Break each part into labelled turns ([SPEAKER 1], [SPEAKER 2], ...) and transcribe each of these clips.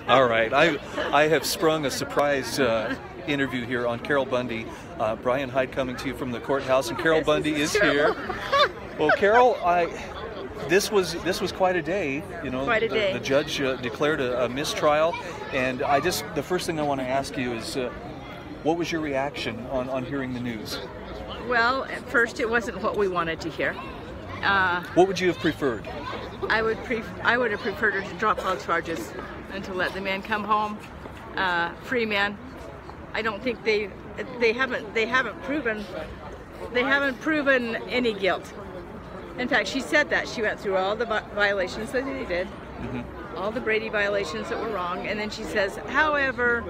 [SPEAKER 1] All right, I have sprung a surprise interview here on Carol Bundy. Bryan Hyde coming to you from the courthouse, and Carol Bundy is here. Well, Carol, this was quite a day. You know,
[SPEAKER 2] quite a day.
[SPEAKER 1] The judge declared a mistrial, and the first thing I want to ask you is, what was your reaction on hearing the news?
[SPEAKER 2] Well, at first it wasn't what we wanted to hear.
[SPEAKER 1] What would you have preferred?
[SPEAKER 2] I would have preferred her to drop all charges and to let the man come home, free man. I don't think they haven't proven any guilt. In fact, she said that she went through all the violations that they did, all the Brady violations that were wrong, and then she says, however,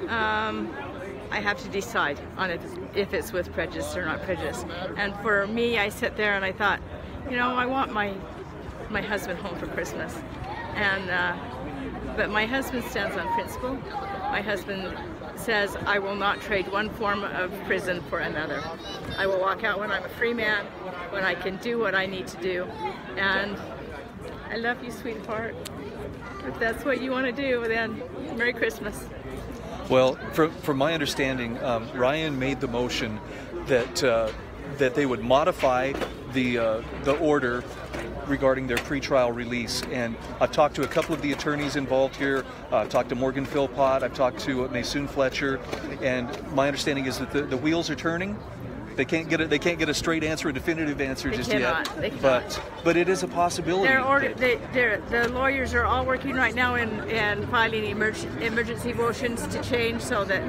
[SPEAKER 2] I have to decide on if it's with prejudice or not prejudice. And for me, I sat there and I thought, you know, I want my husband home for Christmas, and but my husband stands on principle. My husband says, I will not trade one form of prison for another. I will walk out when I'm a free man, when I can do what I need to do. And I love you, sweetheart. If that's what you want to do, then Merry Christmas.
[SPEAKER 1] Well, from my understanding, Ryan made the motion that they would modify the order regarding their pretrial release, and I've talked to a couple of the attorneys involved here. I've talked to Morgan Philpott, I've talked to Maysoon Fletcher, and my understanding is that the wheels are turning. They can't get a straight answer, a definitive answer just yet.
[SPEAKER 2] They cannot.
[SPEAKER 1] But it is a possibility.
[SPEAKER 2] The lawyers are all working right now in filing emergency motions to change so that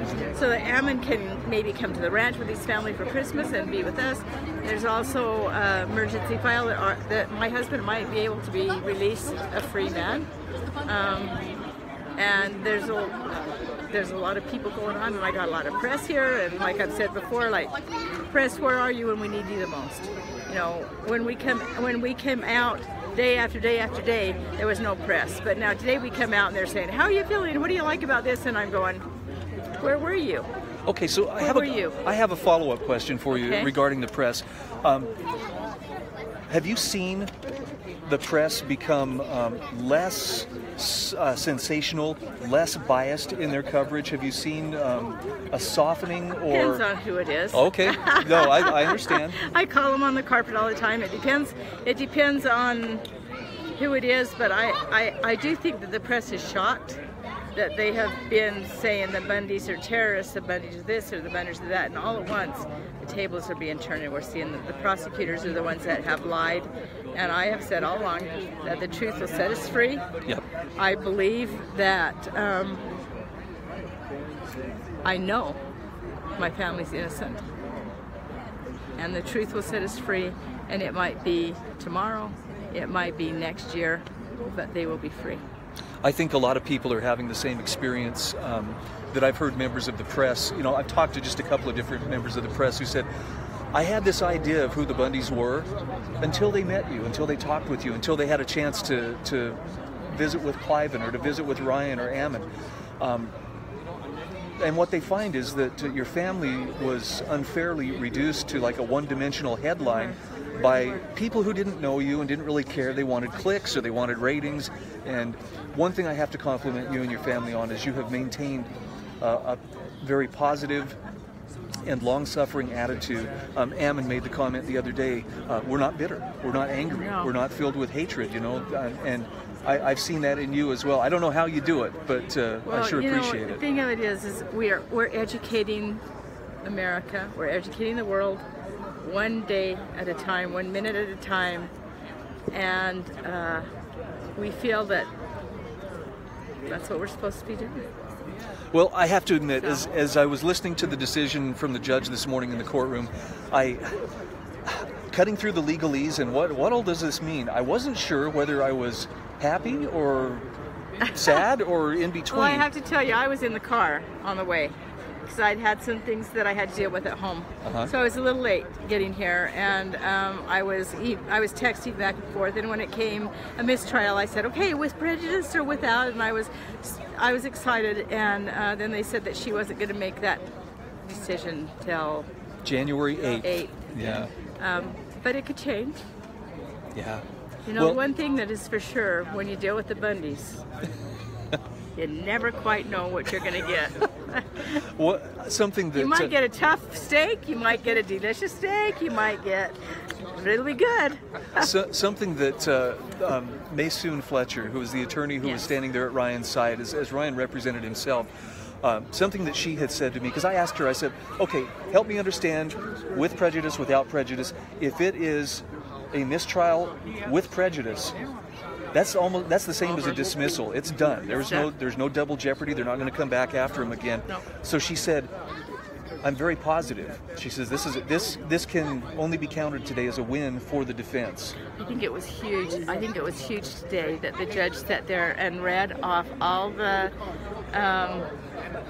[SPEAKER 2] Ammon can maybe come to the ranch with his family for Christmas and be with us. There's also emergency file that my husband might be able to be released a free man. And there's a lot of people going on, and I got a lot of press here, and like I've said before, like, press, where are you when we need you the most? You know, when we came out day after day after day, there was no press, but now today we come out and they're saying, how are you feeling? What do you like about this? And I'm going, where were you?
[SPEAKER 1] Okay, so I have a follow-up question for you regarding the press. Have you seen the press become less sensational, less biased in their coverage? Have you seen a softening? Or
[SPEAKER 2] depends on who it is.
[SPEAKER 1] Okay, no, I understand.
[SPEAKER 2] I call them on the carpet all the time. It depends on who it is, but I do think that the press is shocked that they have been saying the Bundys are terrorists, the Bundys are this or the Bundys are that, and all at once the tables are being turned, and we're seeing that the prosecutors are the ones that have lied. And I have said all along that the truth will set us free.
[SPEAKER 1] Yep.
[SPEAKER 2] I believe that I know my family's innocent, and the truth will set us free, and it might be tomorrow, it might be next year, but they will be free.
[SPEAKER 1] I think a lot of people are having the same experience that I've heard members of the press. You know, I've talked to just a couple of different members of the press who said, I had this idea of who the Bundys were until they met you, until they talked with you, until they had a chance to visit with Cliven or to visit with Ryan or Ammon. And what they find is that your family was unfairly reduced to like a one-dimensional headline by people who didn't know you and didn't really care. They wanted clicks or they wanted ratings. And one thing I have to compliment you and your family on is you have maintained a very positive and long-suffering attitude. Ammon made the comment the other day, we're not bitter, we're not angry, we're not filled with hatred, you know, and I've seen that in you as well. I don't know how you do it, but I sure appreciate it.
[SPEAKER 2] The thing of it is we're educating America, we're educating the world, one day at a time, 1 minute at a time, and we feel that that's what we're supposed to be doing.
[SPEAKER 1] Well, I have to admit, as I was listening to the decision from the judge this morning in the courtroom, cutting through the legalese and what all does this mean? I wasn't sure whether I was happy or sad or in between.
[SPEAKER 2] Well, I have to tell you, I was in the car on the way because I'd had some things that I had to deal with at home. So I was a little late getting here, and I was texting back and forth, and when it came a mistrial, I said, okay, with prejudice or without, and I was excited, and then they said that she wasn't going to make that decision till
[SPEAKER 1] January 8th.
[SPEAKER 2] 8th.
[SPEAKER 1] Yeah.
[SPEAKER 2] But it could change.
[SPEAKER 1] Yeah.
[SPEAKER 2] You know,
[SPEAKER 1] Well,
[SPEAKER 2] one thing that is for sure, when you deal with the Bundys, you never quite know what you're going to get.
[SPEAKER 1] Something that
[SPEAKER 2] you might get a tough steak, you might get a delicious steak, you might get really good.
[SPEAKER 1] something that Maysoon Fletcher, who was the attorney who was standing there at Ryan's side as Ryan represented himself, something that she had said to me, because I asked her, I said, okay, help me understand, with prejudice, without prejudice, if it is a mistrial with prejudice, that's the same as a dismissal. It's done. There's no double jeopardy. They're not going to come back after him again.
[SPEAKER 2] No.
[SPEAKER 1] So she said, I'm very positive. She says this can only be counted today as a win for the defense.
[SPEAKER 2] I think it was huge. I think it was huge today that the judge sat there and read off all the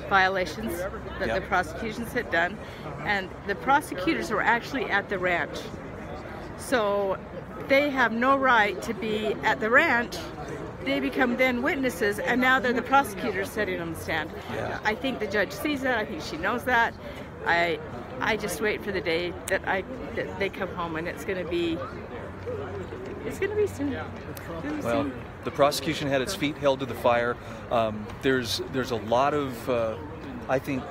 [SPEAKER 2] violations that the prosecutions had done, and the prosecutors were actually at the ranch. So they have no right to be at the ranch. They become then witnesses, and now they're the prosecutors sitting on the stand.
[SPEAKER 1] Yeah.
[SPEAKER 2] I think the judge sees that. I think she knows that. I just wait for the day that they come home, and it's going to be soon.
[SPEAKER 1] Well, the prosecution had its feet held to the fire. There's a lot of I think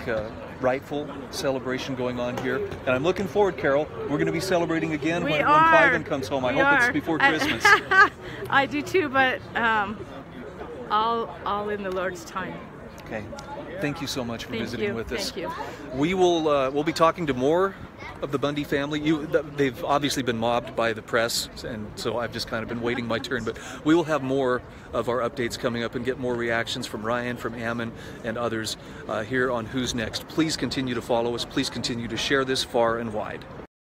[SPEAKER 1] rightful celebration going on here, and I'm looking forward, Carol. We're going to be celebrating again when Cliven comes home. I hope it's before Christmas.
[SPEAKER 2] I do too, but all in the Lord's time.
[SPEAKER 1] Okay. Thank you so much for visiting with us.
[SPEAKER 2] Thank you.
[SPEAKER 1] We'll be talking to more of the Bundy family. They've obviously been mobbed by the press, and so I've just kind of been waiting my turn. But we will have more of our updates coming up and get more reactions from Ryan, from Ammon, and others here on Who's Next. Please continue to follow us. Please continue to share this far and wide.